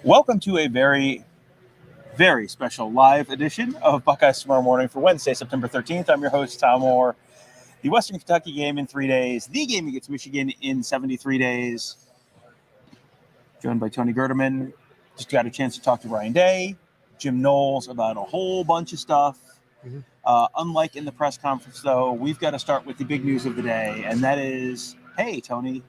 Welcome to a very, very special live edition of Buckeyes Tomorrow Morning for Wednesday, September 13th. I'm your host, Tom Orr. The Western Kentucky game in 3 days, the game against Michigan in 73 days. Joined by Tony Gerdeman. Just got a chance to talk to Ryan Day, Jim Knowles about a whole bunch of stuff. Unlike in the press conference, though, we've got to start with the big news of the day, and that is, hey, Tony,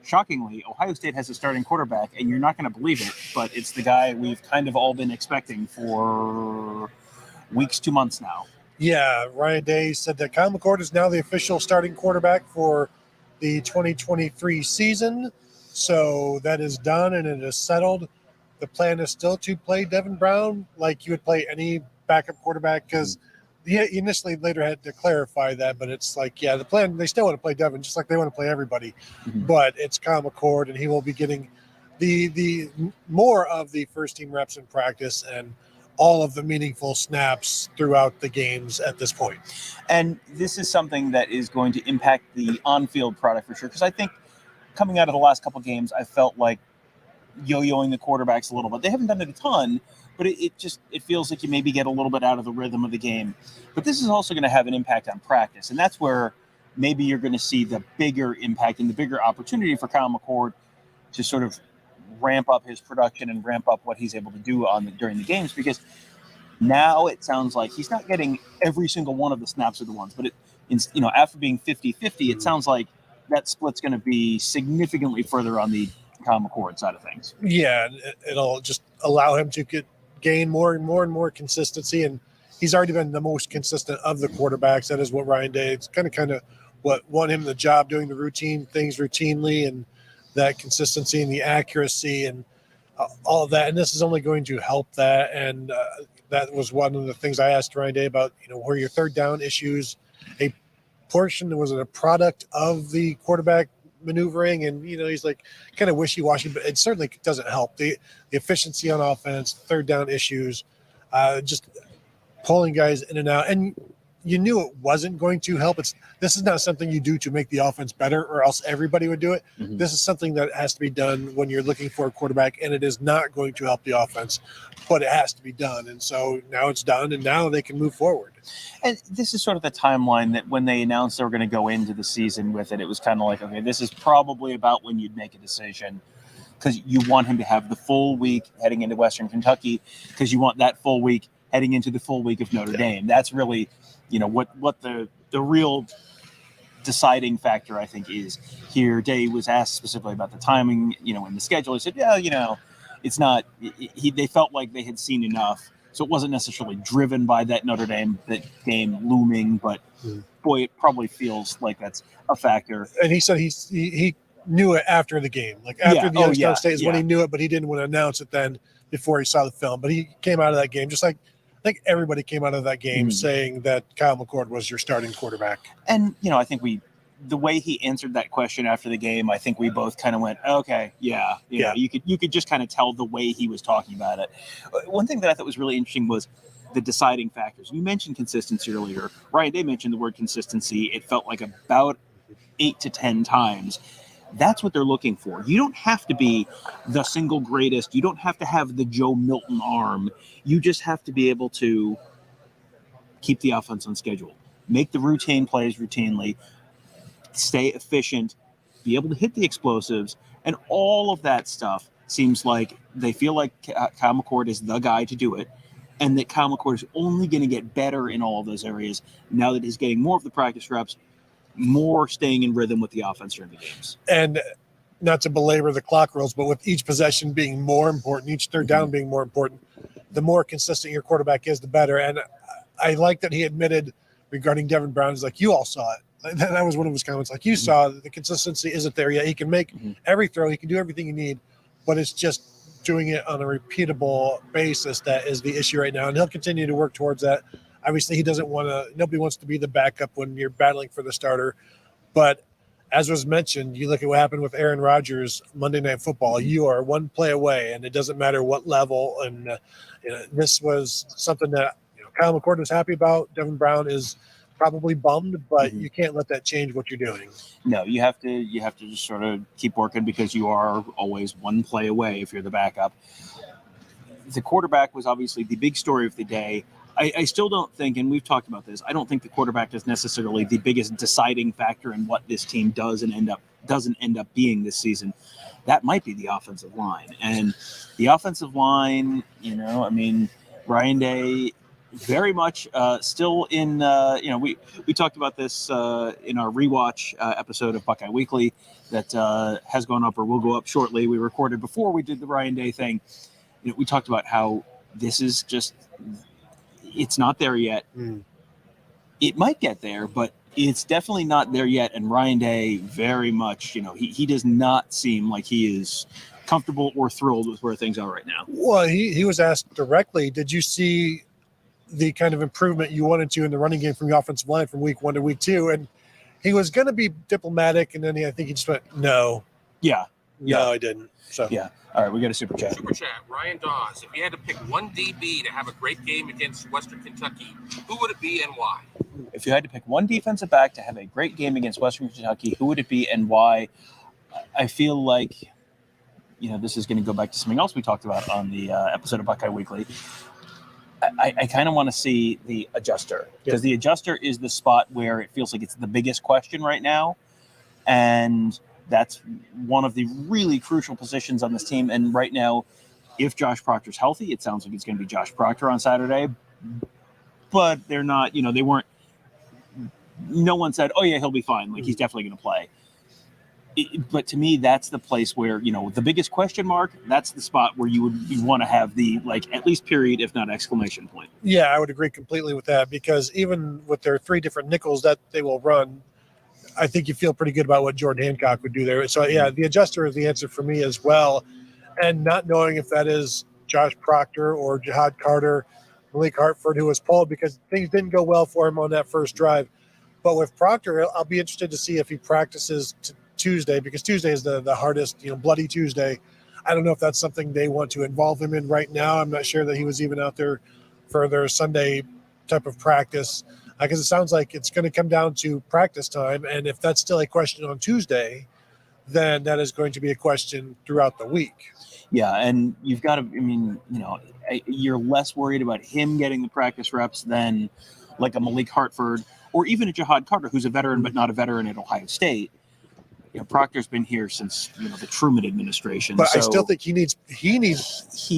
shockingly, Ohio State has a starting quarterback, and you're not going to believe it, but it's the guy we've kind of all been expecting for weeks to months now. Yeah, Ryan Day said that Kyle McCord is now the official starting quarterback for the 2023 season. So that is done and it is settled. The plan is still to play Devin Brown like you would play any backup quarterback because he initially later had to clarify that, but it's like, yeah, the plan, they still want to play Devin just like they want to play everybody. But it's Kyle McCord and he will be getting the more of the first team reps in practice and all of the meaningful snaps throughout the games at this point. And this is something that is going to impact the on-field product for sure, because I think coming out of the last couple games, I felt like yo-yoing the quarterbacks a little bit. They haven't done it a ton, but it feels like you maybe get a little bit out of the rhythm of the game. But this is also going to have an impact on practice, and that's where maybe you're going to see the bigger impact and the bigger opportunity for Kyle McCord to sort of ramp up his production and ramp up what he's able to do during the games, because now it sounds like he's not getting every single one of the snaps of the ones, but after being 50-50, it sounds like that split's going to be significantly further on the Kyle McCord side of things. Yeah, it'll just allow him to gain more and more consistency, and he's already been the most consistent of the quarterbacks. That is what Ryan Day, it's kind of what won him the job, doing the routine things routinely and that consistency and the accuracy and all of that. And this is only going to help that. And that was one of the things I asked Ryan Day about, were your third down issues a portion, was it a product of the quarterback maneuvering? And, he's like kind of wishy-washy, but it certainly doesn't help. The efficiency on offense, third down issues, just pulling guys in and out. And you knew it wasn't going to help. This is not something you do to make the offense better or else everybody would do it. This is something that has to be done when you're looking for a quarterback, and it is not going to help the offense, but it has to be done. And so now it's done, and now they can move forward. And this is sort of the timeline that when they announced they were going to go into the season with it, it was kind of like, okay, this is probably about when you'd make a decision, because you want him to have the full week heading into Western Kentucky, because you want that full week heading into the full week of Notre Dame. That's really what the real deciding factor, I think, is here. Day was asked specifically about the timing, in the schedule. He said, yeah, it's not, they felt like they had seen enough. So it wasn't necessarily driven by that Notre Dame game looming, but boy, it probably feels like that's a factor. And he said he knew it after the game, like after the Youngstown State is when he knew it, but he didn't want to announce it then before he saw the film. But he came out of that game just like, I think everybody came out of that game saying that Kyle McCord was your starting quarterback. And, I think the way he answered that question after the game, I think we both kind of went, okay, yeah. You could just kind of tell the way he was talking about it. One thing that I thought was really interesting was the deciding factors. You mentioned consistency earlier. Ryan Day mentioned the word consistency. It felt like about 8 to 10 times. That's what they're looking for. You don't have to be the single greatest. You don't have to have the Joe Milton arm. You just have to be able to keep the offense on schedule, make the routine plays routinely, stay efficient, be able to hit the explosives, and all of that stuff seems like they feel like Kyle McCord is the guy to do it, and that Kyle McCord is only going to get better in all of those areas now that he's getting more of the practice reps, more staying in rhythm with the offense during the games. And not to belabor the clock rules, but with each possession being more important, each third down being more important, the more consistent your quarterback is, the better. And I like that he admitted regarding Devin Brown, is like, you all saw it. That was one of his comments. Like, you saw that the consistency isn't there yet. He can make every throw. He can do everything you need, but it's just doing it on a repeatable basis that is the issue right now. And he'll continue to work towards that. Obviously, he doesn't want to – nobody wants to be the backup when you're battling for the starter. But as was mentioned, you look at what happened with Aaron Rodgers Monday Night Football. You are one play away, and it doesn't matter what level. And this was something that Kyle McCord was happy about. Devin Brown is probably bummed, but you can't let that change what you're doing. No, you have to just sort of keep working, because you are always one play away if you're the backup. the quarterback was obviously the big story of the day. I still don't think, and we've talked about this, I don't think the quarterback is necessarily the biggest deciding factor in what this team does and doesn't end up being this season. That might be the offensive line. And the offensive line, Ryan Day very much still in, we talked about this in our rewatch episode of Buckeye Weekly that has gone up or will go up shortly. We recorded before we did the Ryan Day thing. We talked about how this is just, it's not there yet. It might get there, but it's definitely not there yet. And Ryan Day very much, he does not seem like he is comfortable or thrilled with where things are right now. Well, he was asked directly, did you see the kind of improvement you wanted to in the running game from the offensive line from week 1 to week 2? And he was going to be diplomatic, and then I think he just went, no. Yeah. No, I didn't. So yeah. All right, we got a super chat. Super chat. Ryan Dawes. If you had to pick one DB to have a great game against Western Kentucky, who would it be and why? If you had to pick one defensive back to have a great game against Western Kentucky, who would it be and why? I feel like, this is going to go back to something else we talked about on the episode of Buckeye Weekly. I kind of want to see the adjuster, because the adjuster is the spot where it feels like it's the biggest question right now. And that's one of the really crucial positions on this team. And right now, if Josh Proctor's healthy, it sounds like it's going to be Josh Proctor on Saturday. But they're not, they weren't, no one said, oh, yeah, he'll be fine. Like, he's definitely going to play. But to me, that's the place where, the biggest question mark, that's the spot where you want to have the, at least period, if not exclamation point. Yeah, I would agree completely with that, because even with their 3 different nickels that they will run, I think you feel pretty good about what Jordan Hancock would do there. So, yeah, the adjuster is the answer for me as well. And not knowing if that is Josh Proctor or Jihad Carter, Malik Hartford, who was pulled because things didn't go well for him on that first drive. But with Proctor, I'll be interested to see if he practices Tuesday, because Tuesday is the hardest, bloody Tuesday. I don't know if that's something they want to involve him in right now. I'm not sure that he was even out there for their Sunday type of practice, because it sounds like it's going to come down to practice time. And if that's still a question on Tuesday, then that is going to be a question throughout the week. Yeah, and you've got to, you're less worried about him getting the practice reps than like a Malik Hartford or even a Jihad Carter, who's a veteran but not a veteran at Ohio State. Proctor's been here since the Truman administration. But I still think he needs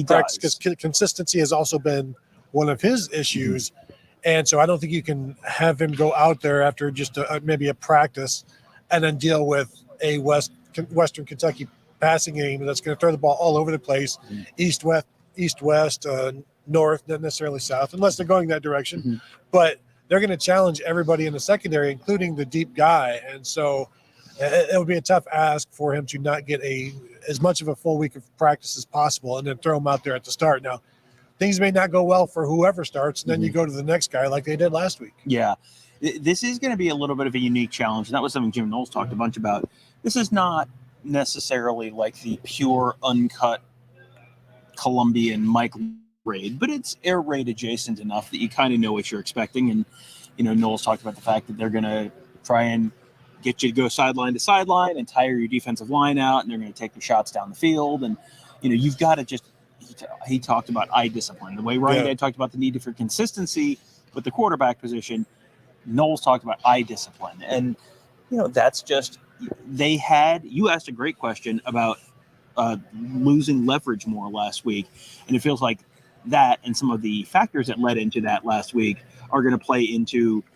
practice, because consistency has also been one of his issues. And so I don't think you can have him go out there after just maybe a practice and then deal with a Western Kentucky passing game that's going to throw the ball all over the place, east, west, north, not necessarily south, unless they're going that direction. But they're going to challenge everybody in the secondary, including the deep guy. And so it would be a tough ask for him to not get as much of a full week of practice as possible and then throw him out there at the start. Now, things may not go well for whoever starts, and then you go to the next guy like they did last week. Yeah. This is going to be a little bit of a unique challenge, and that was something Jim Knowles talked a bunch about. This is not necessarily like the pure, uncut Colombian Mike raid, but it's air raid adjacent enough that you kind of know what you're expecting. And, Knowles talked about the fact that they're going to try and get you to go sideline to sideline and tire your defensive line out, and they're going to take your shots down the field. And, you've got to just – he talked about eye discipline. The way Ryan Day talked about the need for consistency with the quarterback position, Knowles talked about eye discipline. And, that's just – you asked a great question about losing leverage more last week, and it feels like that and some of the factors that led into that last week are going to play into –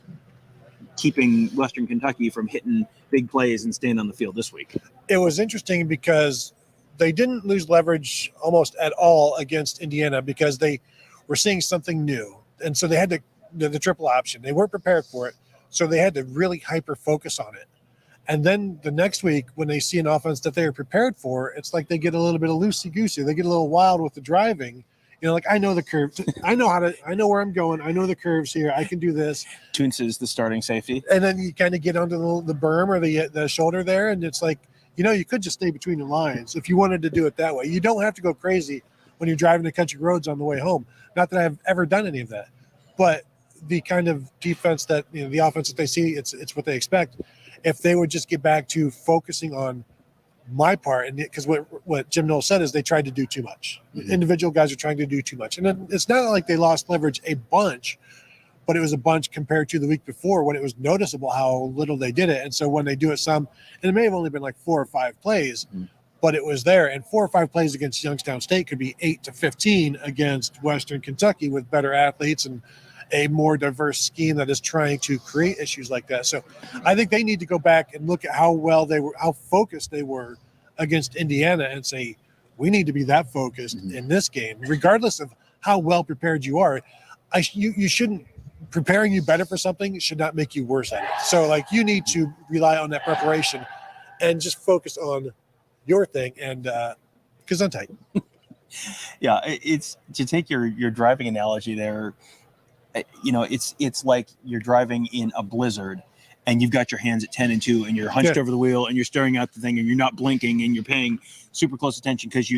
keeping Western Kentucky from hitting big plays and staying on the field this week. It was interesting because they didn't lose leverage almost at all against Indiana, because they were seeing something new. And so they had the triple option. They weren't prepared for it, so they had to really hyper focus on it. And then the next week, when they see an offense that they are prepared for, it's like they get a little bit of loosey-goosey. They get a little wild with the driving. I know the curve. I know where I'm going. I know the curves here. I can do this. Toons is the starting safety. And then you kind of get onto the berm or the shoulder there, and it's like, you could just stay between the lines if you wanted to do it that way. You don't have to go crazy when you're driving the country roads on the way home. Not that I've ever done any of that, but the kind of defense that, the offense that they see, it's what they expect. If they would just get back to focusing on my part, and because what Jim Knowles said is they tried to do too much. Individual guys are trying to do too much, and it's not like they lost leverage a bunch, but it was a bunch compared to the week before when it was noticeable how little they did it. And so when they do it some, and it may have only been like 4 or 5 plays, but it was there. And 4 or 5 plays against Youngstown State could be 8 to 15 against Western Kentucky with better athletes and a more diverse scheme that is trying to create issues like that. So I think they need to go back and look at how well they were, how focused they were against Indiana, and say, we need to be that focused in this game, regardless of how well prepared you are. You shouldn't, preparing you better for something should not make you worse at it. So like, you need to rely on that preparation and just focus on your thing, and because I'm tight. Yeah, it's to take your driving analogy there. It's like you're driving in a blizzard and you've got your hands at 10 and 2 and you're hunched over the wheel and you're staring at the thing and you're not blinking and you're paying super close attention because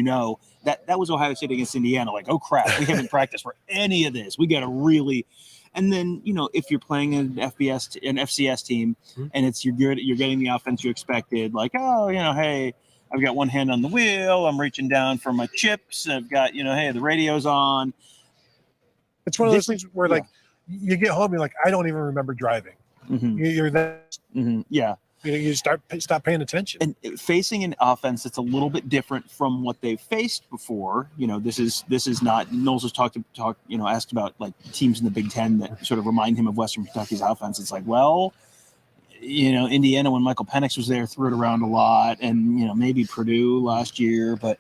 that was Ohio State against Indiana. Like, oh crap, we haven't practiced for any of this. We got to really. And then, if you're playing an FCS team, and you're getting the offense you expected, like, hey, I've got one hand on the wheel, I'm reaching down for my chips, I've got, hey, the radio's on. It's one of those things where like you get home, you're like, I don't even remember driving. You're that. Yeah. You stop paying attention. And facing an offense that's a little bit different from what they've faced before. This is not. Knowles was asked about like teams in the Big Ten that sort of remind him of Western Kentucky's offense. It's like, well, Indiana when Michael Penix was there threw it around a lot, and maybe Purdue last year, but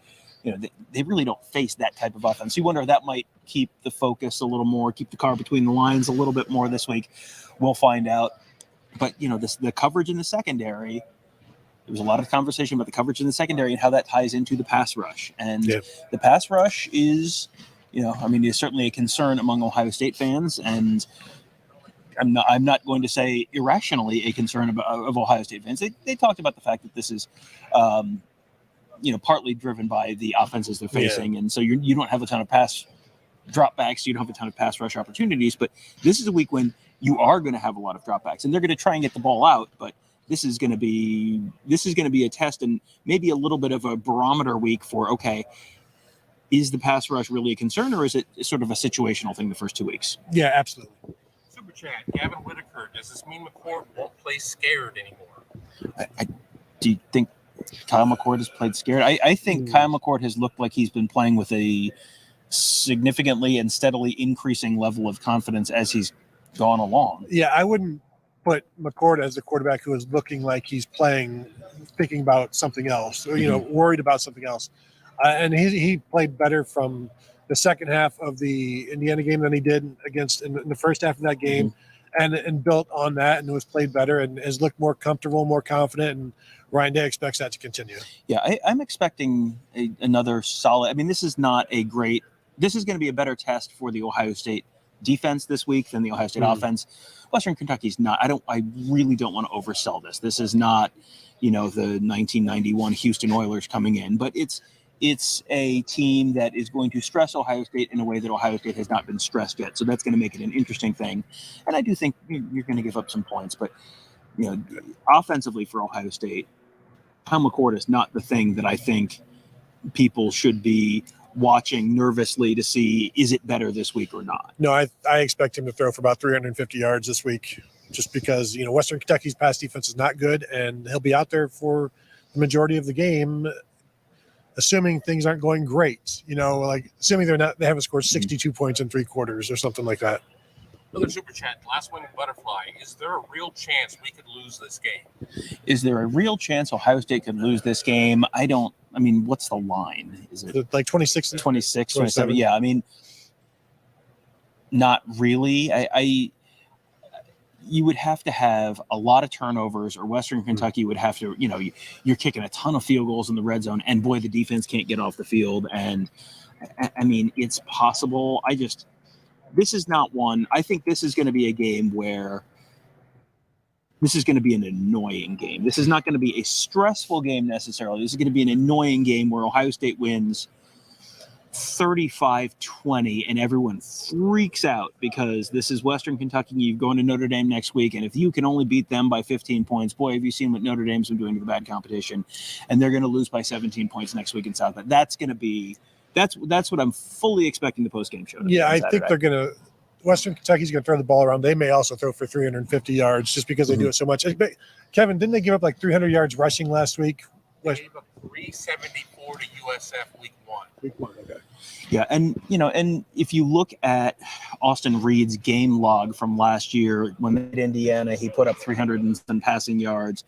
they really don't face that type of offense. You wonder if that might keep the focus a little more, keep the car between the lines a little bit more this week. We'll find out. But, the coverage in the secondary, there was a lot of conversation about the coverage in the secondary and how that ties into the pass rush. And the pass rush is, is certainly a concern among Ohio State fans. And I'm not going to say irrationally a concern of Ohio State fans. They talked about the fact that this is, partly driven by the offenses they're facing. And so you don't have a ton of pass dropbacks. You don't have a ton of pass rush opportunities. But this is a week when you are going to have a lot of dropbacks, and they're going to try and get the ball out. But this is going to be a test and maybe a little bit of a barometer week for, okay, is the pass rush really a concern, or is it sort of a situational thing the first 2 weeks? Yeah, absolutely. Super chat, Gavin Whitaker. Does this mean McCord won't play scared anymore? Do you think Kyle McCord has played scared? I think Kyle McCord has looked like he's been playing with a significantly and steadily increasing level of confidence as he's gone along. Yeah, I wouldn't put McCord as a quarterback who is looking like he's playing, thinking about something else, or, worried about something else. And he played better from the second half of the Indiana game than he did in the first half of that game, and built on that and was played better and has looked more comfortable, more confident. And Ryan Day expects that to continue. Yeah, I'm expecting another solid. I mean, this is going to be a better test for the Ohio State defense this week than the Ohio State offense. Western Kentucky's not. I really don't want to oversell this. This is not, the 1991 Houston Oilers coming in, but it's a team that is going to stress Ohio State in a way that Ohio State has not been stressed yet. So that's going to make it an interesting thing. And I do think you're going to give up some points, but offensively for Ohio State, Kyle McCord is not the thing that I think people should be watching nervously to see, is it better this week or not? No, I expect him to throw for about 350 yards this week, just because, Western Kentucky's pass defense is not good, and he'll be out there for the majority of the game, assuming things aren't going great, assuming they haven't scored 62 points in 3 quarters or something like that. Another super chat, Last Wing Butterfly. Is there a real chance we could lose this game? Is there a real chance Ohio State could lose this game? What's the line? Is it like 26, 27? Yeah, not really. You would have to have a lot of turnovers, or Western Kentucky would have to, you're kicking a ton of field goals in the red zone, and boy, the defense can't get off the field. And it's possible. This is not one. I think this is going to be a game where this is going to be an annoying game. This is not going to be a stressful game necessarily. This is going to be an annoying game where Ohio State wins 35-20, and everyone freaks out because this is Western Kentucky. You're going to Notre Dame next week, and if you can only beat them by 15 points, boy, have you seen what Notre Dame's been doing to the bad competition, and they're going to lose by 17 points next week in South Bend. That's going to be that's what I'm fully expecting the post-game show to be on I Saturday. think they're going to – Western Kentucky's going to throw the ball around. They may also throw for 350 yards just because they do it so much. But Kevin, didn't they give up like 300 yards rushing last week? They gave up 374 to USF week 1. Week 1, okay. Yeah, and and if you look at Austin Reed's game log from last year when they did Indiana, he put up 300 and some passing yards,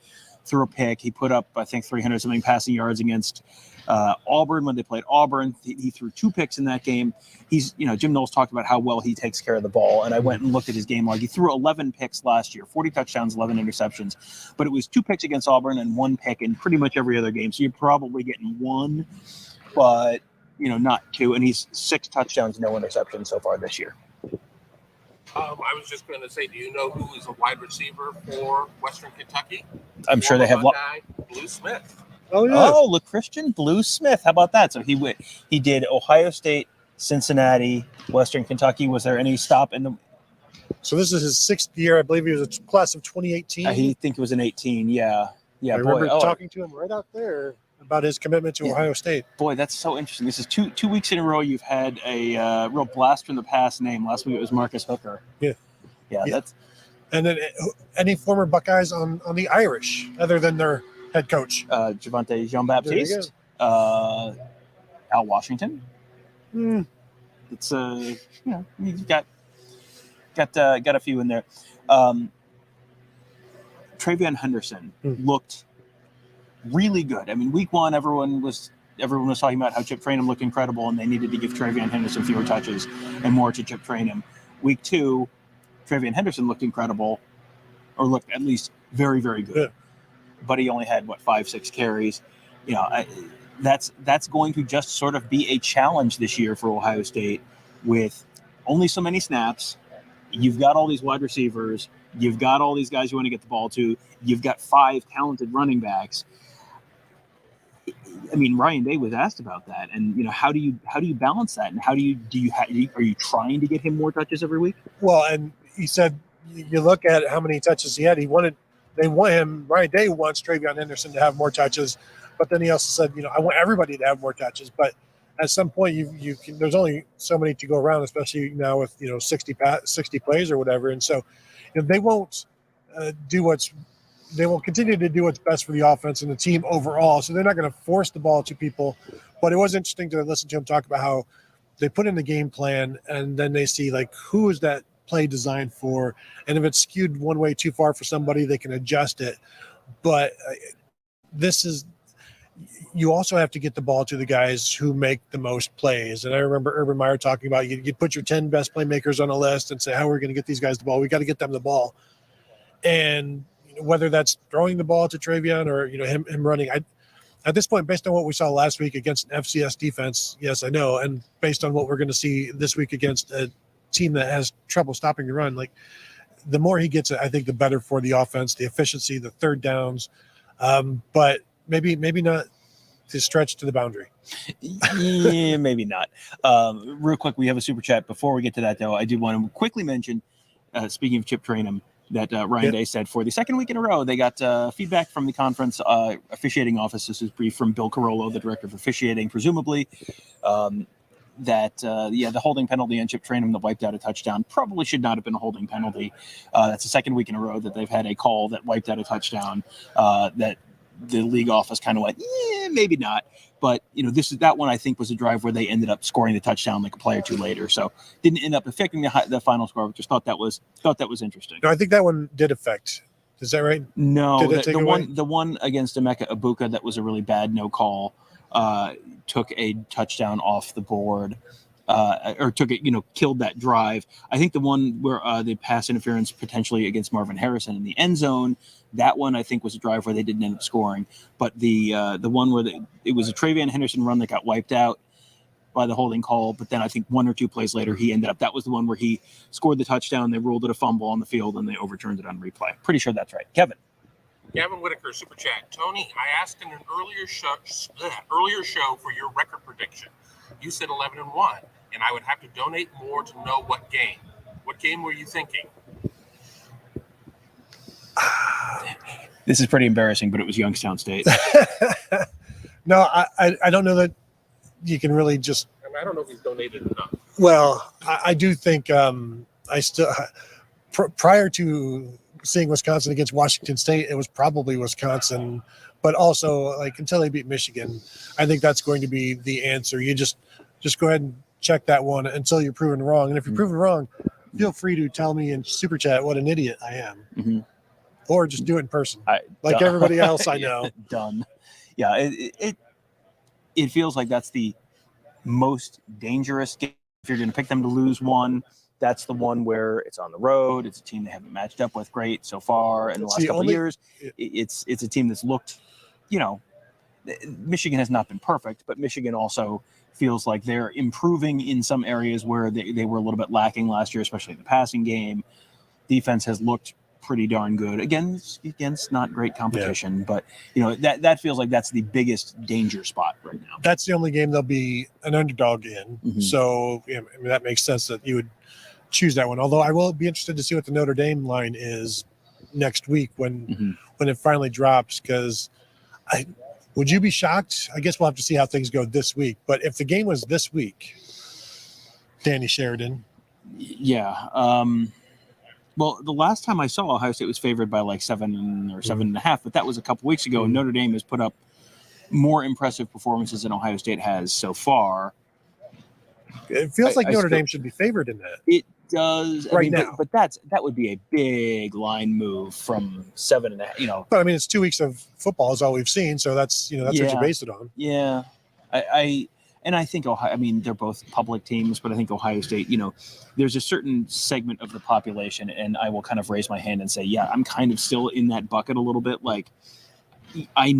threw a pick. He put up, I think, 300 something passing yards against Auburn when they played Auburn. He threw 2 picks in that game. He's, Jim Knowles talked about how well he takes care of the ball, and I went and looked at his game log. He threw 11 picks last year, 40 touchdowns, 11 interceptions, but it was 2 picks against Auburn and 1 pick in pretty much every other game. So you're probably getting 1, but not 2. And he's 6 touchdowns, no interceptions so far this year. I was just going to say, do you know who is a wide receiver for Western Kentucky? I'm sure they have Buckeye, Blue Smith. Oh, yeah. Oh, LaChristian Blue Smith. How about that? So he did Ohio State, Cincinnati, Western Kentucky. Was there any stop in the? So this is his 6th year. I believe he was a class of 2018. I think it was an 18. Yeah. I remember talking to him right out there about his commitment to Ohio State. Boy, that's so interesting. This is two weeks in a row you've had a real blast from the past name. Last week it was Marcus Hooker. Yeah. That's. And then any former Buckeyes on the Irish other than their head coach? Javante Jean-Baptiste. Al Washington. It's you've got a few in there. Travion Henderson looked really good. I mean, week 1, everyone was talking about how Chip Trainum looked incredible, and they needed to give Travion Henderson fewer touches and more to Chip Trainum. Week 2, Travion Henderson looked incredible, or looked at least very, very good. Yeah. But he only had 5-6 carries. That's going to just sort of be a challenge this year for Ohio State with only so many snaps. You've got all these wide receivers. You've got all these guys you want to get the ball to. You've got 5 talented running backs. I mean, Ryan Day was asked about that, and how do you balance that, and are you trying to get him more touches every week? Well, and he said you look at how many touches he had. Ryan Day wants Travion Henderson to have more touches, but then he also said, I want everybody to have more touches, but at some point you can. There's only so many to go around, especially now with 60 plays or whatever, and so they won't They will continue to do what's best for the offense and the team overall. So they're not going to force the ball to people. But it was interesting to listen to him talk about how they put in the game plan and then they see who is that play designed for. And if it's skewed one way too far for somebody, they can adjust it. But you also have to get the ball to the guys who make the most plays. And I remember Urban Meyer talking about you put your 10 best playmakers on a list and say, how are we going to get these guys the ball? We got to get them the ball. And whether that's throwing the ball to Travion or him running, at this point, based on what we saw last week against an FCS defense, yes, I know, and based on what we're going to see this week against a team that has trouble stopping the run, the more he gets it, I think the better for the offense, the efficiency, the third downs, but maybe not to stretch to the boundary. Yeah, maybe not. Real quick, we have a super chat. Before we get to that, though, I do want to quickly mention, speaking of Chip Trainum, that Ryan Day said for the second week in a row, they got feedback from the conference officiating office. This is brief from Bill Carollo, the director of officiating, presumably, the holding penalty on Chip Trainum that wiped out a touchdown probably should not have been a holding penalty. That's the second week in a row that they've had a call that wiped out a touchdown that the league office kind of went, maybe not. But, that one I think was a drive where they ended up scoring the touchdown a play or two later. So didn't end up affecting the final score. But just thought that was interesting. No, I think that one did affect. Is that right? No, the one against Emeka Ibuka that was a really bad no call took a touchdown off the board. Or took it, killed that drive. I think the one where the pass interference potentially against Marvin Harrison in the end zone, that one I think was a drive where they didn't end up scoring. But the one where it was a Travion Henderson run that got wiped out by the holding call, but then I think one or two plays later he ended up. That was the one where he scored the touchdown. They ruled it a fumble on the field and they overturned it on replay. Pretty sure that's right. Kevin. Gavin Whitaker, super chat. Tony, I asked in an earlier show for your record prediction. You said 11-1, and I would have to donate more to know what game. What game were you thinking? This is pretty embarrassing, but it was Youngstown State. No, I don't know that you can really just. I mean, I don't know if he's donated enough. Well, I do think I still prior to seeing Wisconsin against Washington State, it was probably Wisconsin, but also like until they beat Michigan, I think that's going to be the answer. You just go ahead and check that one until you're proven wrong. And if you're proven wrong, feel free to tell me in Super Chat what an idiot I am. Mm-hmm. Or just do it in person, like everybody else I know. Done. Yeah, it feels like that's the most dangerous game. If you're going to pick them to lose one, that's the one where it's on the road. It's a team they haven't matched up with great so far in the last couple of years. It's a team that's looked, Michigan has not been perfect, but Michigan also feels like they're improving in some areas where they were a little bit lacking last year, especially in the passing game. Defense has looked pretty darn good against not great competition, but that feels like that's the biggest danger spot right now. That's the only game they'll be an underdog in. Mm-hmm. So that makes sense that you would choose that one. Although I will be interested to see what the Notre Dame line is next week when it finally drops. Because would you be shocked? I guess we'll have to see how things go this week. But if the game was this week, Danny Sheridan, yeah. Well, the last time I saw Ohio State was favored by like 7 or 7.5, but that was a couple weeks ago. And Notre Dame has put up more impressive performances than Ohio State has so far. It feels like Notre Dame should be favored in that. It does now, but that would be a big line move from 7.5. But I mean, it's 2 weeks of football is all we've seen, so that's what you base it on. Yeah, I think Ohio. I mean, they're both public teams, but I think Ohio State. There's a certain segment of the population, and I will kind of raise my hand and say, yeah, I'm kind of still in that bucket a little bit. Like, I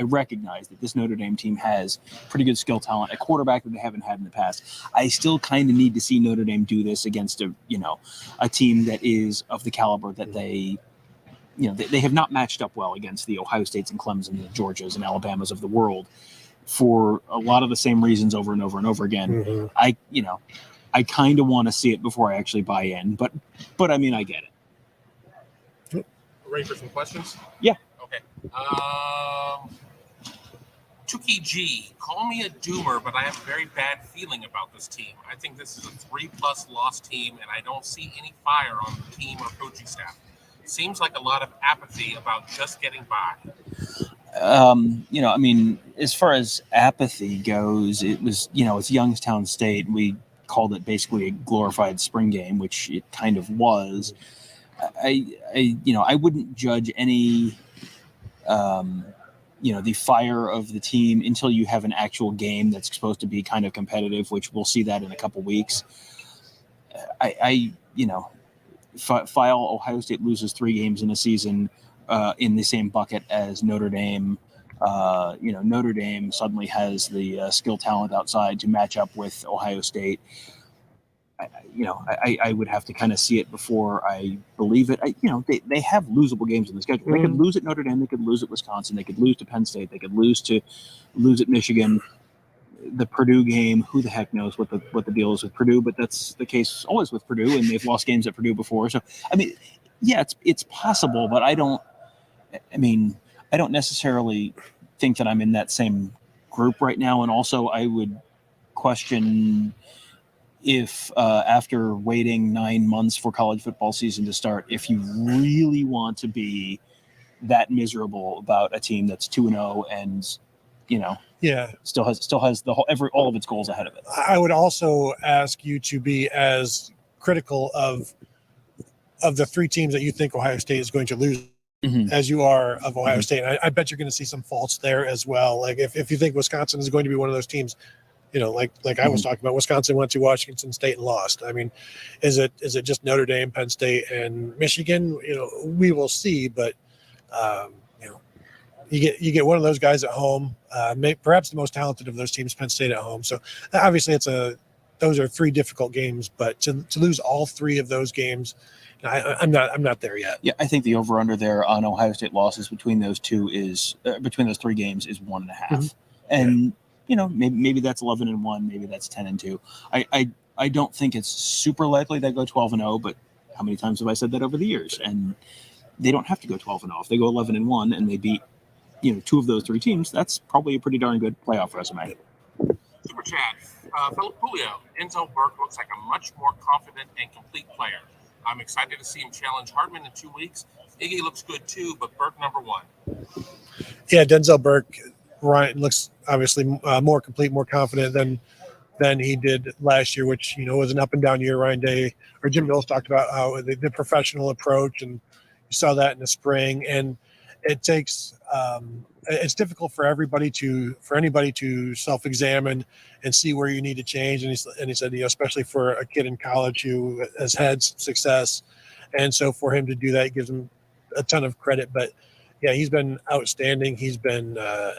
recognize that this Notre Dame team has pretty good skill talent, a quarterback that they haven't had in the past. I still kind of need to see Notre Dame do this against a team that is of the caliber that they have not matched up well against the Ohio States and Clemson and the Georgias and Alabamas of the world for a lot of the same reasons over and over and over again. Mm-hmm. I kind of want to see it before I actually buy in, but I mean, I get it. Ready for some questions? Yeah. Okay. Chucky G, call me a doomer, but I have a very bad feeling about this team. I think this is a 3+ loss team, and I don't see any fire on the team or coaching staff. It seems like a lot of apathy about just getting by. I mean, as far as apathy goes, it was, it's Youngstown State. We called it basically a glorified spring game, which it kind of was. I wouldn't judge any, the fire of the team until you have an actual game that's supposed to be kind of competitive, which we'll see that in a couple weeks. File Ohio State loses 3 games in a season in the same bucket as Notre Dame. Notre Dame suddenly has the skill talent outside to match up with Ohio State. I would have to kind of see it before I believe it. They have losable games in the schedule. They could lose at Notre Dame. They could lose at Wisconsin. They could lose to Penn State. They could lose at Michigan. The Purdue game, who the heck knows what the deal is with Purdue, but that's the case always with Purdue, and they've lost games at Purdue before. So, I mean, yeah, it's possible, but I don't necessarily think that I'm in that same group right now. And also I would question if after waiting 9 months for college football season to start, if you really want to be that miserable about a team that's 2-0 and, still has the whole all of its goals ahead of it. I would also ask you to be as critical of the 3 teams that you think Ohio State is going to lose as you are of Ohio State. And I bet you're going to see some faults there as well. Like if you think Wisconsin is going to be one of those teams, like I was talking about, Wisconsin went to Washington State and lost. I mean, is it just Notre Dame, Penn State, and Michigan? We will see, but you get one of those guys at home, perhaps the most talented of those teams, Penn State at home. So obviously those are 3 difficult games, but to lose all 3 of those games, I'm not there yet. Yeah, I think the over under there on Ohio State losses between those 3 games is 1.5, and maybe that's 11-1, maybe that's 10-2. I don't think it's super likely they go 12-0, but how many times have I said that over the years? And they don't have to go 12-0. If they go 11-1 and they beat, two of those three teams, that's probably a pretty darn good playoff resume. Super chat. Philip Julio, Denzel Burke looks like a much more confident and complete player. I'm excited to see him challenge Hardman in 2 weeks. Iggy looks good too, but Burke number one. Yeah, Denzel Burke, Ryan looks obviously more complete, more confident than he did last year, which was an up and down year. Ryan Day or Jim Knowles talked about how the professional approach, and you saw that in the spring. And it takes it's difficult for anybody to self-examine and see where you need to change. And he said, especially for a kid in college who has had success, and so for him to do that gives him a ton of credit. But yeah, he's been outstanding. He's been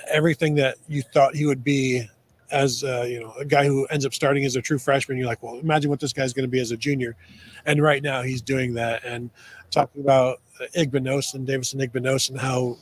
everything that you thought he would be as a guy who ends up starting as a true freshman. You're like, well, imagine what this guy's going to be as a junior. And right now he's doing that. And talking about Davison Igbinosun, how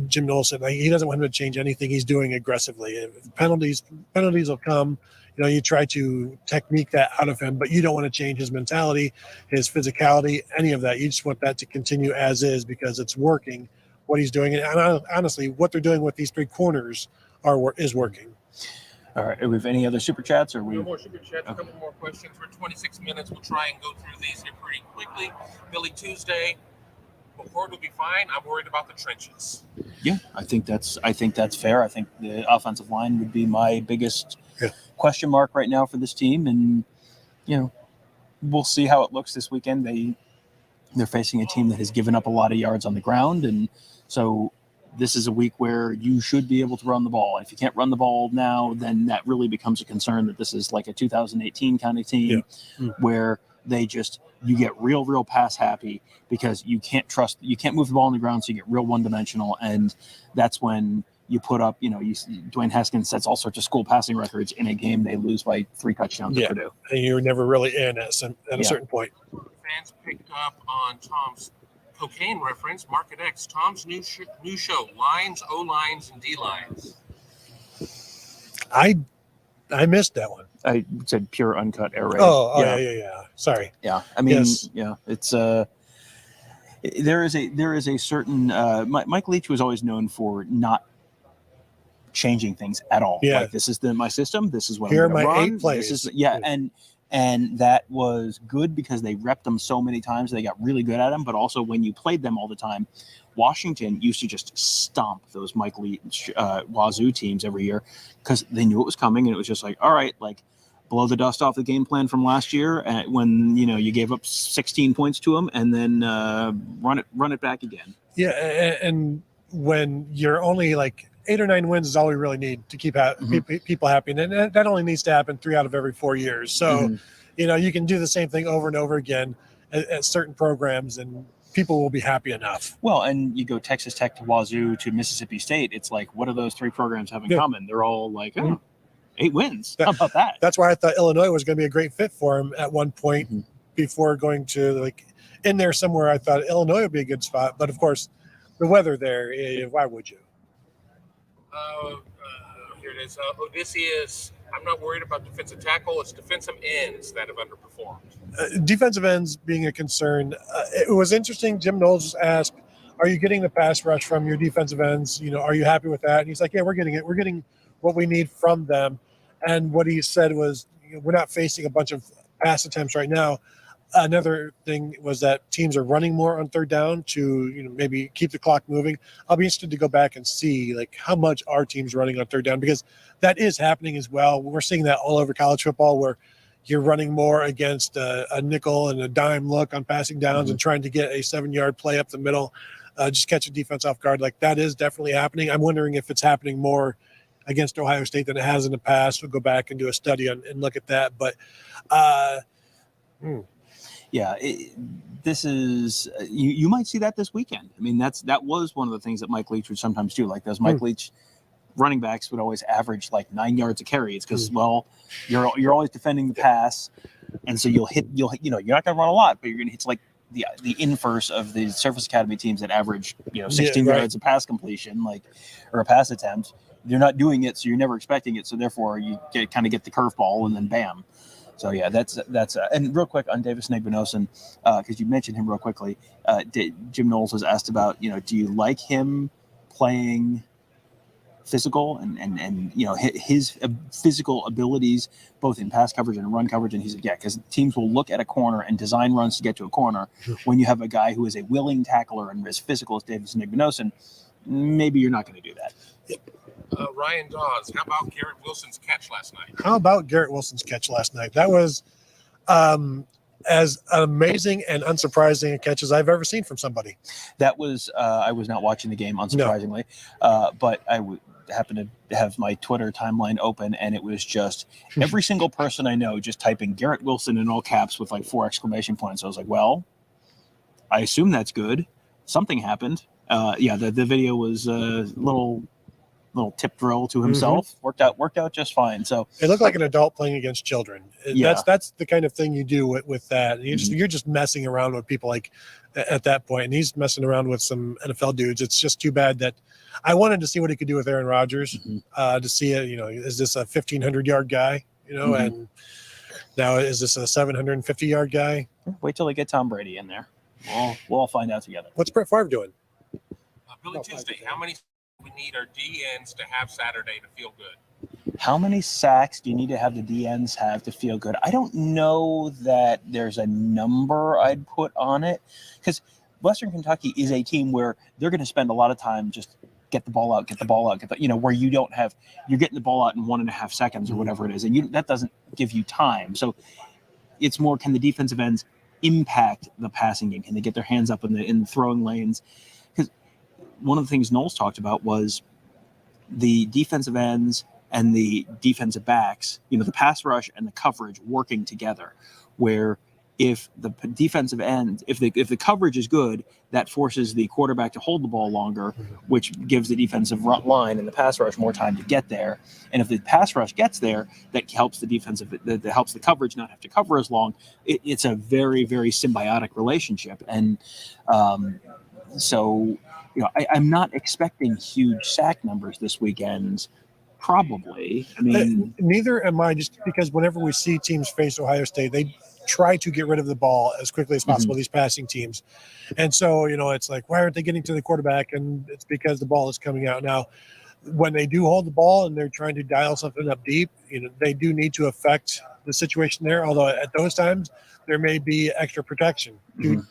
Jim Knowles said he doesn't want him to change anything. He's doing aggressively. If penalties will come. You try to technique that out of him, but you don't want to change his mentality, his physicality, any of that. You just want that to continue as is because it's working. What he's doing, and honestly, what they're doing with these three corners is working. All right. Do we have any other super chats? Or No more super chats. Okay. A couple more questions. We're 26 minutes. We'll try and go through these here pretty quickly. Billy Tuesday. McCord will be fine. I'm worried about the trenches. Yeah, I think that's fair. I think the offensive line would be my biggest question mark right now for this team, and we'll see how it looks this weekend. They're facing a team that has given up a lot of yards on the ground, and so this is a week where you should be able to run the ball. If you can't run the ball now, then that really becomes a concern that this is like a 2018 kind of team where you get real pass happy because you can't move the ball on the ground, so you get real one-dimensional, and that's when you put up, Dwayne Haskins sets all sorts of school passing records in a game they lose by 3 touchdowns to Purdue. And you're never really in at a certain point. Fans picked up on Tom's cocaine reference. Market X, Tom's new show, Lines, O-Lines, and D-Lines. I missed that one. I said pure uncut air raid. Yeah. Sorry. Yeah, I mean, it's there is a certain Mike Leach was always known for not changing things at all. Yeah. Like, this is my system. This is what here I'm are my run. 8 plays. And that was good because they repped them so many times. They got really good at them. But also when you played them all the time, Washington used to just stomp those Mike Leach Wazoo teams every year because they knew it was coming, and it was just like, all right, like, blow the dust off the game plan from last year when you gave up 16 points to them, and then run it back again. Yeah, and when you're only like 8 or 9 wins is all we really need to keep people happy, and that only needs to happen 3 out of every 4 years. So, you can do the same thing over and over again at certain programs, and people will be happy enough. Well, and you go Texas Tech to Wazoo to Mississippi State. It's like, what do those 3 programs have in common? They're all like, 8 wins. How about that? That's why I thought Illinois was going to be a great fit for him at one point before going to in there somewhere. I thought Illinois would be a good spot, but of course, the weather there. Why would you? Here it is. Odysseus. I'm not worried about defensive tackle. It's defensive ends that have underperformed. Defensive ends being a concern. It was interesting. Jim Knowles asked, "Are you getting the pass rush from your defensive ends? Are you happy with that?" And he's like, "Yeah, we're getting it. We're getting what we need from them." And what he said was, we're not facing a bunch of pass attempts right now. Another thing was that teams are running more on third down to, maybe keep the clock moving. I'll be interested to go back and see how much our team's running on third down, because that is happening as well. We're seeing that all over college football, where you're running more against a nickel and a dime look on passing downs and trying to get a 7-yard play up the middle, just catch a defense off guard. That is definitely happening. I'm wondering if it's happening more against Ohio State than it has in the past. We'll go back and do a study and look at that. But yeah, this is you might see that this weekend. I mean, that was one of the things that Mike Leach would sometimes do. Like, those Mike Leach running backs would always average 9 yards a carry. It's because you're always defending the pass, and so you're not going to run a lot, but you're going to hit the inverse of the Surface Academy teams that average 16 yards of pass completion, or a pass attempt. You're not doing it, so you're never expecting it. So therefore, you kind of get the curveball, and then bam. So yeah, that's and real quick on Davis Igbinosun, because you mentioned him real quickly. Jim Knowles was asked about, do you like him playing physical and his physical abilities both in pass coverage and run coverage? And he said, yeah, because teams will look at a corner and design runs to get to a corner. When you have a guy who is a willing tackler and as physical as Davis Igbinosun, maybe you're not going to do that. Ryan Dawes, how about Garrett Wilson's catch last night? That was as amazing and unsurprising a catch as I've ever seen from somebody. That was I was not watching the game, unsurprisingly, but I happened to have my Twitter timeline open, and it was just every single person I know just typing Garrett Wilson in all caps with like 4 exclamation points. I was like, well, I assume that's good. Something happened. The video was a little tip drill to himself. Worked out just fine. So it looked like an adult playing against children. That's the kind of thing you do with that. You're just messing around with people like at that point, and he's messing around with some NFL dudes. It's just too bad that I wanted to see what he could do with Aaron Rodgers, to see it. Is this a 1,500-yard guy? And now is this a 750-yard guy? Wait till they get Tom Brady in there. We'll all find out together. What's Brett Favre doing? Billy Tuesday, how many we need our DNs to have Saturday to feel good? How many sacks do you need to have the DNs have to feel good? I don't know that there's a number I'd put on it, because Western Kentucky is a team where they're going to spend a lot of time just get the ball out, where you're getting the ball out in 1.5 seconds or whatever it is, and that doesn't give you time. So it's more, can the defensive ends impact the passing game? Can they get their hands up in the throwing lanes? Because one of the things Knowles talked about was the defensive ends and the defensive backs, the pass rush and the coverage working together, where if the defensive end, if the coverage is good, that forces the quarterback to hold the ball longer, which gives the defensive line and the pass rush more time to get there. And if the pass rush gets there, that helps that helps the coverage not have to cover as long. It's a very, very symbiotic relationship. And so I'm not expecting huge sack numbers this weekend. Probably. I mean, neither am I, just because whenever we see teams face Ohio State, they try to get rid of the ball as quickly as possible, these passing teams. And so, it's like, why aren't they getting to the quarterback? And it's because the ball is coming out. Now, when they do hold the ball and they're trying to dial something up deep, they do need to affect the situation there. Although at those times, there may be extra protection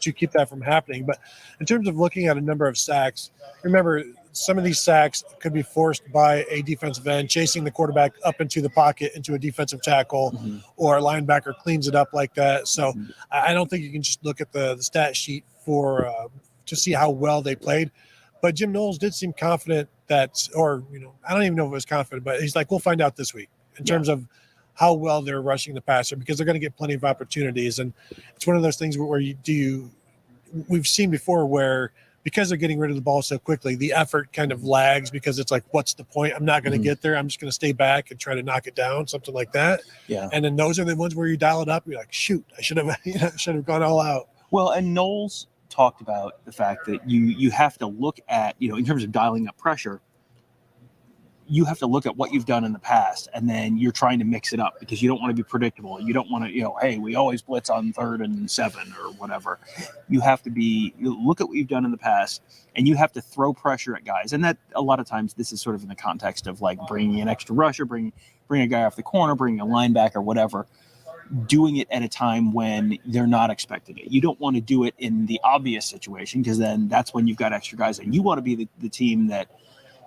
to keep that from happening. But in terms of looking at a number of sacks, remember, some of these sacks could be forced by a defensive end chasing the quarterback up into the pocket into a defensive tackle, or a linebacker cleans it up like that. So I don't think you can just look at the stat sheet to see how well they played. But Jim Knowles did seem confident I don't even know if it was confident, but he's like, we'll find out this week in terms of how well they're rushing the passer, because they're going to get plenty of opportunities. And it's one of those things where we've seen before where, because they're getting rid of the ball so quickly, the effort kind of lags, because it's like, what's the point? I'm not going to get there. I'm just going to stay back and try to knock it down, something like that. Yeah. And then those are the ones where you dial it up. You're like, shoot, I should have gone all out. Well, and Knowles talked about the fact that you have to look at, in terms of dialing up pressure, you have to look at what you've done in the past, and then you're trying to mix it up, because you don't want to be predictable. You don't want to, hey, we always blitz on 3rd and 7 or whatever. You have to look at what you've done in the past, and you have to throw pressure at guys. And that, a lot of times, this is sort of in the context of like bringing an extra rusher, bring a guy off the corner, bringing a linebacker, whatever, doing it at a time when they're not expecting it. You don't want to do it in the obvious situation, because then that's when you've got extra guys, and you want to be the team that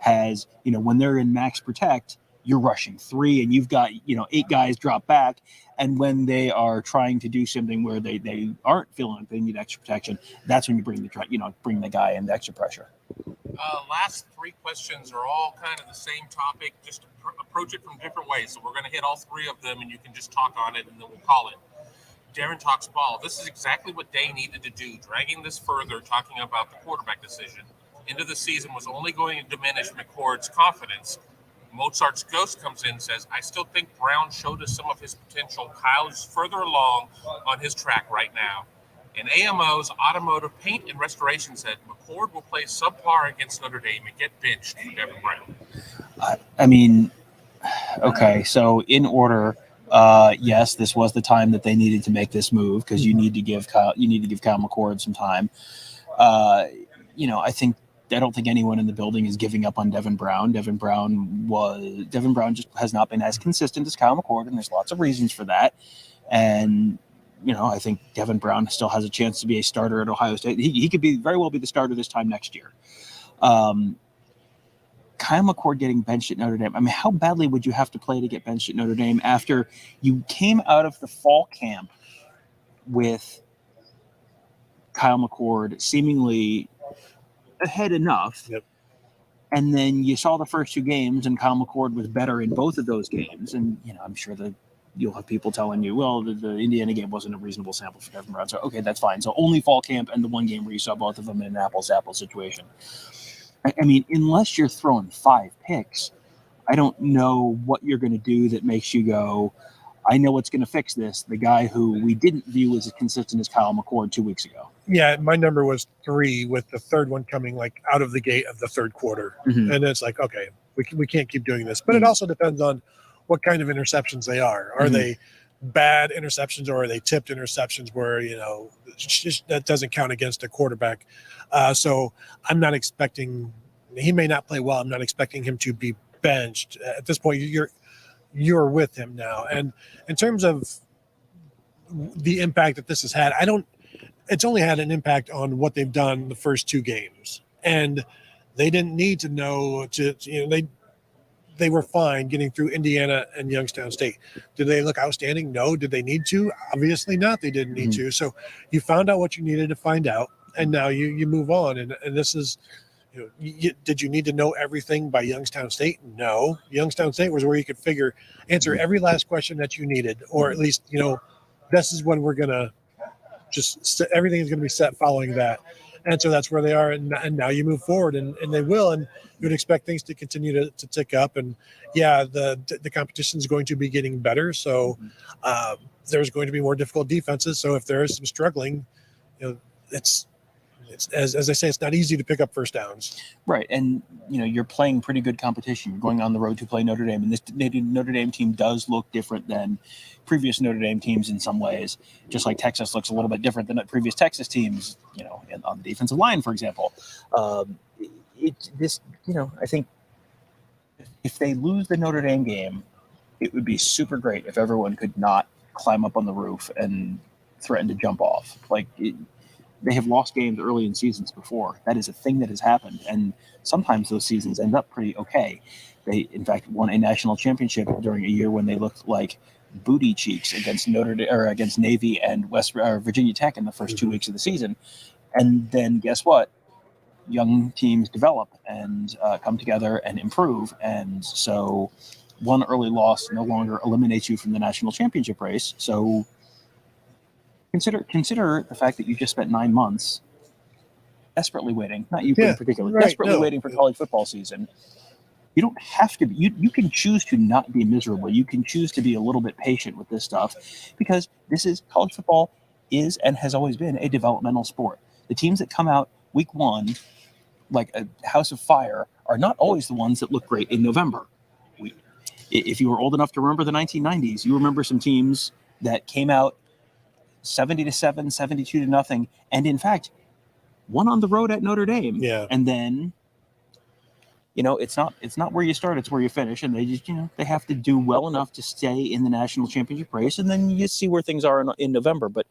has, when they're in max protect, you're rushing 3 and you've got, 8 guys drop back. And when they are trying to do something where they aren't feeling like they need extra protection, that's when you bring the guy in the extra pressure. Last 3 questions are all kind of the same topic, just approach it from different ways. So we're going to hit all 3 of them, and you can just talk on it, and then we'll call it. Darren talks ball. This is exactly what Day needed to do, dragging this further, talking about the quarterback decision. End of the season was only going to diminish McCord's confidence. Mozart's ghost comes in and says, I still think Brown showed us some of his potential. Kyle's further along on his track right now. And AMO's Automotive Paint and Restoration said McCord will play subpar against Notre Dame and get benched for Devin Brown. I mean, okay, so in order, yes, this was the time that they needed to make this move because you need to give Kyle McCord some time. I don't think anyone in the building is giving up on Devin Brown. Devin Brown just has not been as consistent as Kyle McCord, and there's lots of reasons for that. And I think Devin Brown still has a chance to be a starter at Ohio State. He could very well be the starter this time next year. Kyle McCord getting benched at Notre Dame. I mean, how badly would you have to play to get benched at Notre Dame after you came out of the fall camp with Kyle McCord seemingly ahead enough? Yep. And then you saw the first two games, and Kyle McCord was better in both of those games. And I'm sure that you'll have people telling you, well, the Indiana game wasn't a reasonable sample for Devin Brown. So okay, that's fine. So only fall camp and the one game where you saw both of them in an apples-to-apples situation. I mean, unless you're throwing 5 picks, I don't know what you're going to do that makes you go, I know what's going to fix this. The guy who we didn't view as consistent as Kyle McCord 2 weeks ago. Yeah, my number was 3, with the third one coming like out of the gate of the third quarter. Mm-hmm. And it's like, okay, we can't keep doing this. But it also depends on what kind of interceptions they are. Are they bad interceptions, or are they tipped interceptions where, that doesn't count against a quarterback? So I'm not expecting – he may not play well. I'm not expecting him to be benched. At this point, you're with him now. And in terms of the impact that this has had, it's only had an impact on what they've done the first 2 games. And they didn't need to know they were fine getting through Indiana and Youngstown State. Did they look outstanding? No. Did they need to? Obviously not. They didn't need to. So you found out what you needed to find out, and now you move on. And this is, did you need to know everything by Youngstown State? No. Youngstown State was where you could answer every last question that you needed, or at least, this is when we're going to everything is going to be set following that. And so that's where they are. And now you move forward, and they will. And you would expect things to continue to tick up. And yeah, the competition is going to be getting better. So there's going to be more difficult defenses. So if there is some struggling, it's as I say, it's not easy to pick up first downs. Right. And, you're playing pretty good competition. You're going on the road to play Notre Dame. And this Notre Dame team does look different than previous Notre Dame teams in some ways, just like Texas looks a little bit different than previous Texas teams, on the defensive line, for example. I think if they lose the Notre Dame game, it would be super great if everyone could not climb up on the roof and threaten to jump off. They have lost games early in seasons before. That is a thing that has happened. And sometimes those seasons end up pretty okay. They, in fact, won a national championship during a year when they looked like booty cheeks against against Navy and Virginia Tech in the first 2 weeks of the season. And then guess what? Young teams develop and come together and improve. And so one early loss no longer eliminates you from the national championship race. So Consider the fact that you just spent 9 months desperately waiting, not you in particular, desperately waiting for college football season. You don't have to be, you can choose to not be miserable. You can choose to be a little bit patient with this stuff, because college football is and has always been a developmental sport. The teams that come out week 1 like a house of fire are not always the ones that look great in November. If you were old enough to remember the 1990s, you remember some teams that came out 70-7, 72-0, and in fact, won on the road at Notre Dame. Yeah. And then, it's not where you start, it's where you finish, and they just, they have to do well enough to stay in the national championship race, and then you see where things are in November. But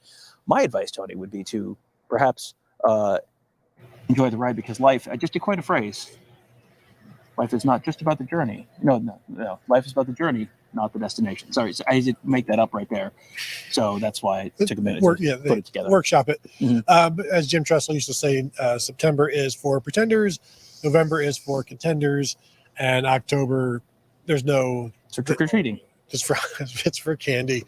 my advice, Tony, would be to perhaps enjoy the ride, because life, just to coin a phrase, life is not just about the journey. No. Life is about the journey, not the destination. Sorry, so I did make that up right there. So that's why it took a minute to put it together. Workshop it. Mm-hmm. As Jim Tressel used to say, September is for pretenders, November is for contenders, and October, there's no... It's for trick-or-treating. It's for candy.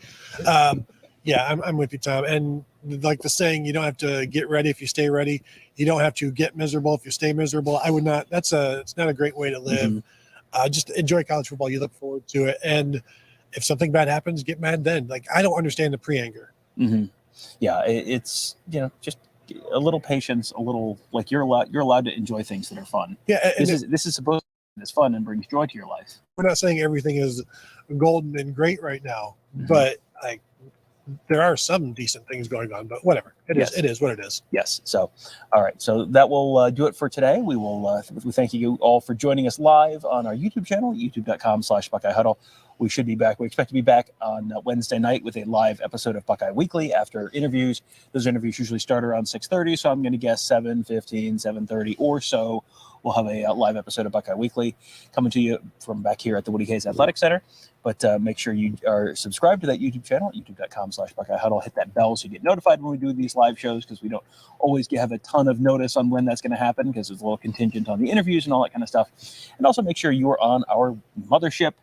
I'm with you, Tom. And like the saying, you don't have to get ready if you stay ready. You don't have to get miserable if you stay miserable. I would not. It's not a great way to live. Mm-hmm. Just enjoy college football. You look forward to it. And if something bad happens, get mad then. I don't understand the pre-anger. Mm-hmm. Yeah, it's just a little patience, a little you're allowed to enjoy things that are fun. Yeah, this is supposed is fun and brings joy to your life. We're not saying everything is golden and great right now, but like there are some decent things going on, but whatever. It is what it is. Yes. So, all right. So that will do it for today. We will we thank you all for joining us live on our YouTube channel, youtube.com/Buckeye Huddle. We should be back. We expect to be back on Wednesday night with a live episode of Buckeye Weekly after interviews. Those interviews usually start around 6:30, so I'm going to guess 7:15, 7:30 or so. We'll have a live episode of Buckeye Weekly coming to you from back here at the Woody Hayes Athletic Center. But make sure you are subscribed to that YouTube channel, youtube.com/Buckeye Huddle. Hit that bell so you get notified when we do these live shows, because we don't always have a ton of notice on when that's going to happen, because it's a little contingent on the interviews and all that kind of stuff. And also make sure you are on our mothership,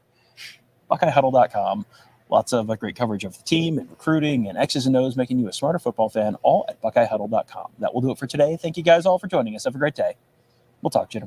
BuckeyeHuddle.com. Lots of great coverage of the team and recruiting and X's and O's, making you a smarter football fan, all at BuckeyeHuddle.com. That will do it for today. Thank you guys all for joining us. Have a great day. We'll talk to you tomorrow.